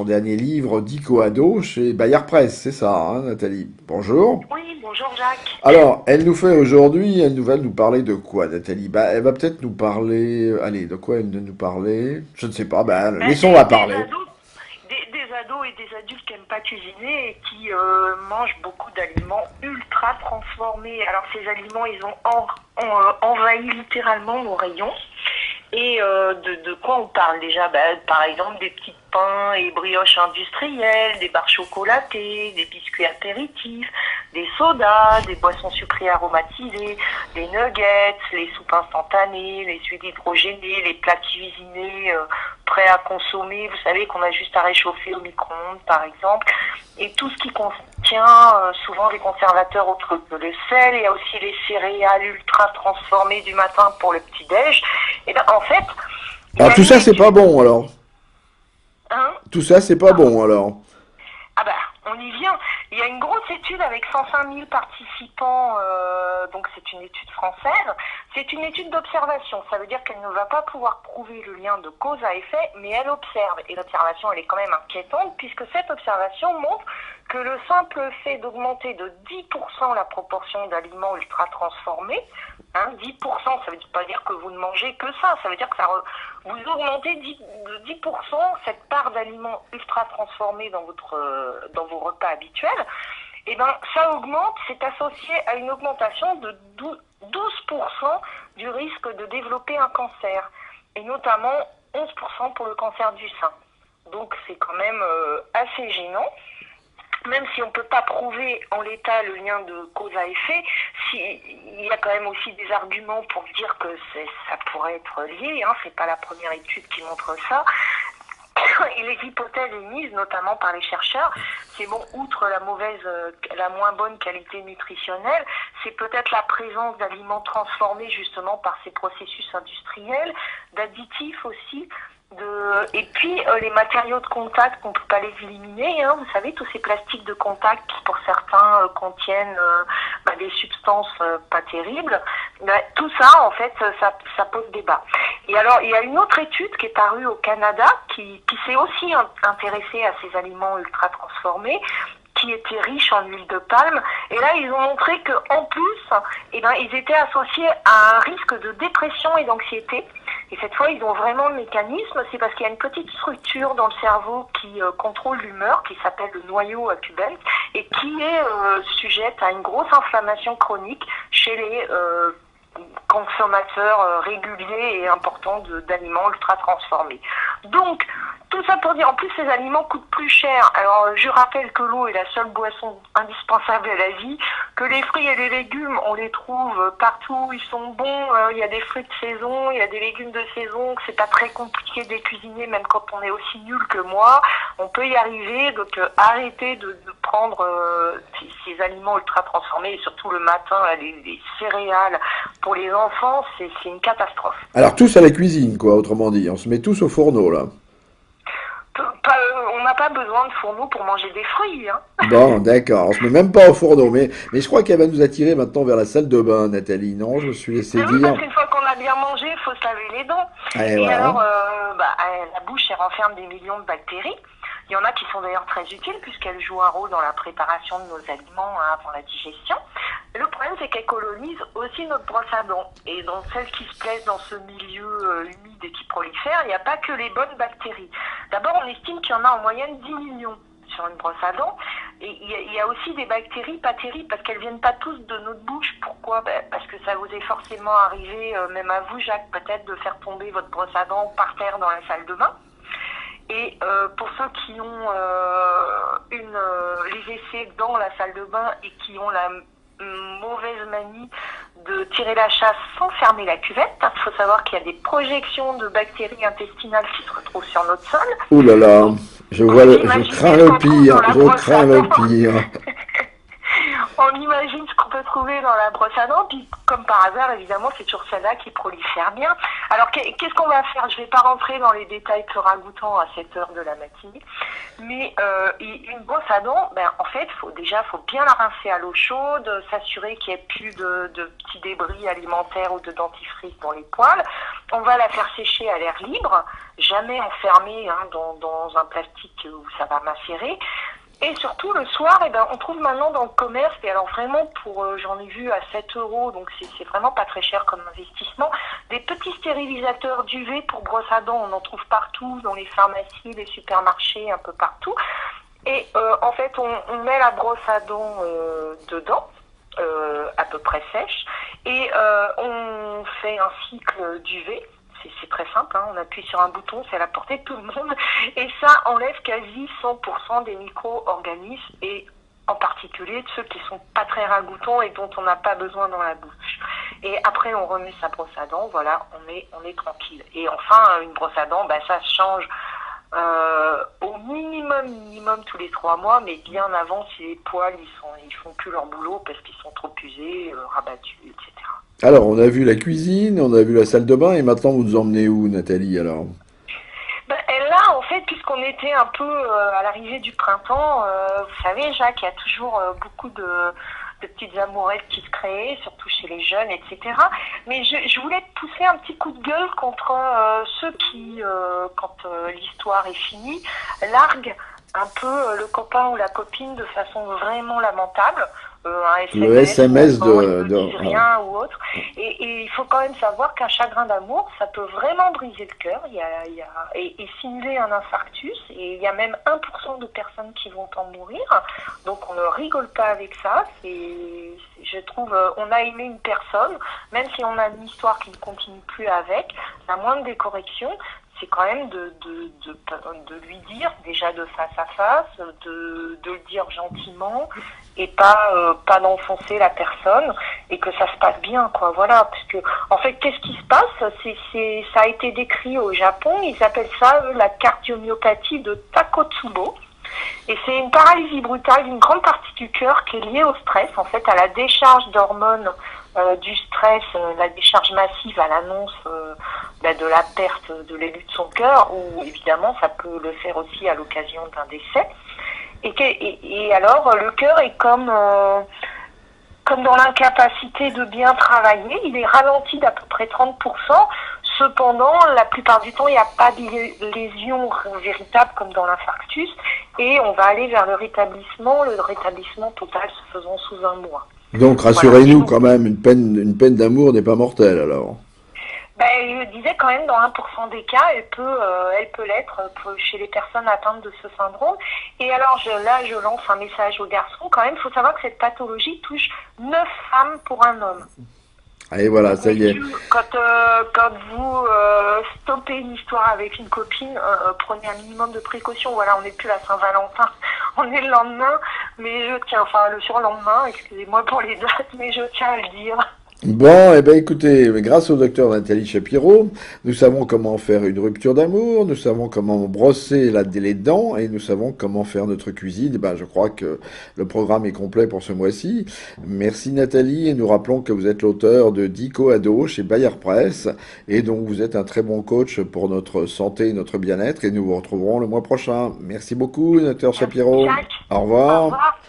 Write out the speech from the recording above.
son dernier livre d'Icoado chez Bayard Presse, c'est ça, hein, Nathalie? Bonjour. Oui, bonjour Jacques. Alors, elle nous fait aujourd'hui, elle nous va nous parler de quoi, Nathalie? Bah, elle va peut-être nous parler, allez, de quoi elle va nous parler? Je ne sais pas, bah, Ben, laissons-la parler. des ados et des adultes qui n'aiment pas cuisiner et qui mangent beaucoup d'aliments ultra transformés. Alors ces aliments, ils ont envahi littéralement nos rayons. Et de quoi on parle déjà? Par exemple, des petits pains et brioches industrielles, des barres chocolatées, des biscuits apéritifs, des sodas, des boissons sucrées aromatisées, des nuggets, les soupes instantanées, les huiles hydrogénées, les plats cuisinés prêts à consommer, vous savez, qu'on a juste à réchauffer au micro-ondes, par exemple. Et tout ce qui contient souvent des conservateurs autres que le sel. Il y a aussi les céréales ultra transformées du matin pour le petit-déj. Et ben, en fait, il y Alors, a tout une ça, c'est pas étude, bon, alors. hein, Tout ça, c'est pas pardon. bon, alors. Ah bah, on y vient. Il y a une grosse étude avec 105 000 participants, donc c'est une étude française. C'est une étude d'observation. Ça veut dire qu'elle ne va pas pouvoir prouver le lien de cause à effet, mais elle observe. Et l'observation, elle est quand même inquiétante, puisque cette observation montre que le simple fait d'augmenter de 10% la proportion d'aliments ultra transformés, 10%, ça veut pas dire que vous ne mangez que ça veut dire que vous augmentez de 10% cette part d'aliments ultra transformés dans vos repas habituels, et ben ça augmente, c'est associé à une augmentation de 12% du risque de développer un cancer, et notamment 11% pour le cancer du sein. Donc c'est quand même assez gênant. Même si on ne peut pas prouver en l'état le lien de cause à effet, il y a quand même aussi des arguments pour dire que ça pourrait être lié, c'est pas la première étude qui montre ça. Et les hypothèses émises, notamment par les chercheurs, c'est bon, outre la moins bonne qualité nutritionnelle, c'est peut-être la présence d'aliments transformés justement par ces processus industriels, d'additifs aussi, et puis les matériaux de contact qu'on peut pas les éliminer, vous savez, tous ces plastiques de contact qui pour certains contiennent des substances pas terribles. Tout ça en fait ça pose débat. Et alors il y a une autre étude qui est parue au Canada qui s'est aussi intéressée à ces aliments ultra transformés, qui étaient riches en huile de palme, et là ils ont montré que en plus, ils étaient associés à un risque de dépression et d'anxiété. Et cette fois, ils ont vraiment le mécanisme, c'est parce qu'il y a une petite structure dans le cerveau qui contrôle l'humeur, qui s'appelle le noyau accumbens, et qui est sujette à une grosse inflammation chronique chez les consommateurs réguliers et importants d'aliments ultra transformés. Donc, tout ça pour dire, en plus ces aliments coûtent plus cher. Alors je rappelle que l'eau est la seule boisson indispensable à la vie, que les fruits et les légumes, on les trouve partout, ils sont bons, il y a des fruits de saison, il y a des légumes de saison, que c'est pas très compliqué de les cuisiner, même quand on est aussi nul que moi, on peut y arriver, donc arrêtez de prendre ces aliments ultra transformés, et surtout le matin, là, les céréales, pour les enfants, c'est une catastrophe. Alors, tous à la cuisine, quoi, autrement dit. On se met tous au fourneau, là. On n'a pas besoin de fourneau pour manger des fruits, Bon, d'accord. On se met même pas au fourneau. Mais je crois qu'elle va nous attirer maintenant vers la salle de bain, Nathalie. Non, je me suis laissé Mais oui, dire. parce qu'une fois qu'on a bien mangé, il faut se laver les dents. Et Et voilà. alors, la bouche, elle renferme des millions de bactéries. Il y en a qui sont d'ailleurs très utiles puisqu'elles jouent un rôle dans la préparation de nos aliments avant la digestion. Le problème, c'est qu'elles colonisent aussi notre brosse à dents. Et dans celles qui se plaisent dans ce milieu humide et qui prolifère, il n'y a pas que les bonnes bactéries. D'abord, on estime qu'il y en a en moyenne 10 millions sur une brosse à dents. Et il y a aussi des bactéries pas terribles parce qu'elles viennent pas tous de notre bouche. Pourquoi? Parce que ça vous est forcément arrivé, même à vous, Jacques, peut-être de faire tomber votre brosse à dents par terre dans la salle de bain. Et pour ceux qui ont les essais dans la salle de bain et qui ont la mauvaise manie de tirer la chasse sans fermer la cuvette, il faut savoir qu'il y a des projections de bactéries intestinales qui se retrouvent sur notre sol. Ouh là là. Donc, Je vous crains imaginez ce le qu'on trouve pire. dans la Je brosse crains à le dents. pire. on imagine ce qu'on peut trouver dans la brosse à dents, puis comme par hasard, évidemment, c'est toujours celle-là qui prolifère bien. Alors, qu'est-ce qu'on va faire? Je vais pas rentrer dans les détails peu ragoûtants à cette heure de la matinée, mais une brosse à dents, ben, en fait, faut bien la rincer à l'eau chaude, s'assurer qu'il n'y ait plus de petits débris alimentaires ou de dentifrice dans les poils. On va la faire sécher à l'air libre, jamais enfermée dans un plastique où ça va macérer. Et surtout, le soir, on trouve maintenant dans le commerce, et alors vraiment j'en ai vu à 7 euros, donc c'est vraiment pas très cher comme investissement, des petits stérilisateurs d'UV pour brosse à dents. On en trouve partout, dans les pharmacies, les supermarchés, un peu partout. Et en fait, on met la brosse à dents dedans, à peu près sèche, et on fait un cycle d'UV. C'est très simple, on appuie sur un bouton, c'est à la portée de tout le monde, et ça enlève quasi 100% des micro-organismes, et en particulier de ceux qui sont pas très ragoûtants et dont on n'a pas besoin dans la bouche. Et après, on remet sa brosse à dents, voilà, on est tranquille. Et enfin, une brosse à dents, ça se change au minimum tous les 3 mois, mais bien avant, si les poils ils font plus leur boulot parce qu'ils sont trop usés, rabattus, etc. Alors, on a vu la cuisine, on a vu la salle de bain, et maintenant vous nous emmenez où, Nathalie, alors? Et là, en fait, puisqu'on était un peu à l'arrivée du printemps, vous savez, Jacques, il y a toujours beaucoup de petites amourettes qui se créent, surtout chez les jeunes, etc. Mais je voulais pousser un petit coup de gueule contre ceux qui, quand l'histoire est finie, larguent un peu le copain ou la copine de façon vraiment lamentable. Un Le SMS SMS ou ils ne disent rien ou autre. Et il faut quand même savoir qu'un chagrin d'amour, ça peut vraiment briser le cœur et simuler un infarctus. Et il y a même 1% de personnes qui vont en mourir. Donc on ne rigole pas avec ça. Je trouve, on a aimé une personne, même si on a une histoire qui ne continue plus avec, la moindre des corrections, c'est quand même de lui dire déjà de face à face, de le dire gentiment et pas d'enfoncer la personne et que ça se passe bien, quoi. Voilà, parce que en fait, qu'est-ce qui se passe? Ça a été décrit au Japon. Ils appellent ça la cardiomyopathie de Takotsubo. Et c'est une paralysie brutale d'une grande partie du cœur qui est liée au stress, en fait, à la décharge d'hormones du stress, la décharge massive à l'annonce de la perte de l'élu de son cœur, ou évidemment ça peut le faire aussi à l'occasion d'un décès. Et alors le cœur est comme dans l'incapacité de bien travailler, il est ralenti d'à peu près 30%. Cependant, la plupart du temps, il n'y a pas de lésion véritable comme dans l'infarctus, et on va aller vers le rétablissement total se faisant sous un mois. Donc, rassurez-nous quand même, une peine d'amour n'est pas mortelle, alors. Je disais quand même dans 1% des cas, elle peut l'être chez les personnes atteintes de ce syndrome. Et alors je lance un message aux garçons. Quand même, il faut savoir que cette pathologie touche 9 femmes pour un homme. Et voilà, ça y est. Quand vous stoppez une histoire avec une copine, prenez un minimum de précautions. Voilà, on n'est plus la Saint-Valentin, on est le lendemain, mais le surlendemain, excusez-moi pour les dates, mais je tiens à le dire. Bon, eh ben écoutez, grâce au docteur Nathalie Shapiro, nous savons comment faire une rupture d'amour, nous savons comment brosser les dents et nous savons comment faire notre cuisine. Je crois que le programme est complet pour ce mois-ci. Merci Nathalie, et nous rappelons que vous êtes l'auteur de Dico Ado chez Bayard Presse, et donc vous êtes un très bon coach pour notre santé et notre bien-être, et nous vous retrouverons le mois prochain. Merci beaucoup, docteur Shapiro. Jacques. Au revoir. Au revoir.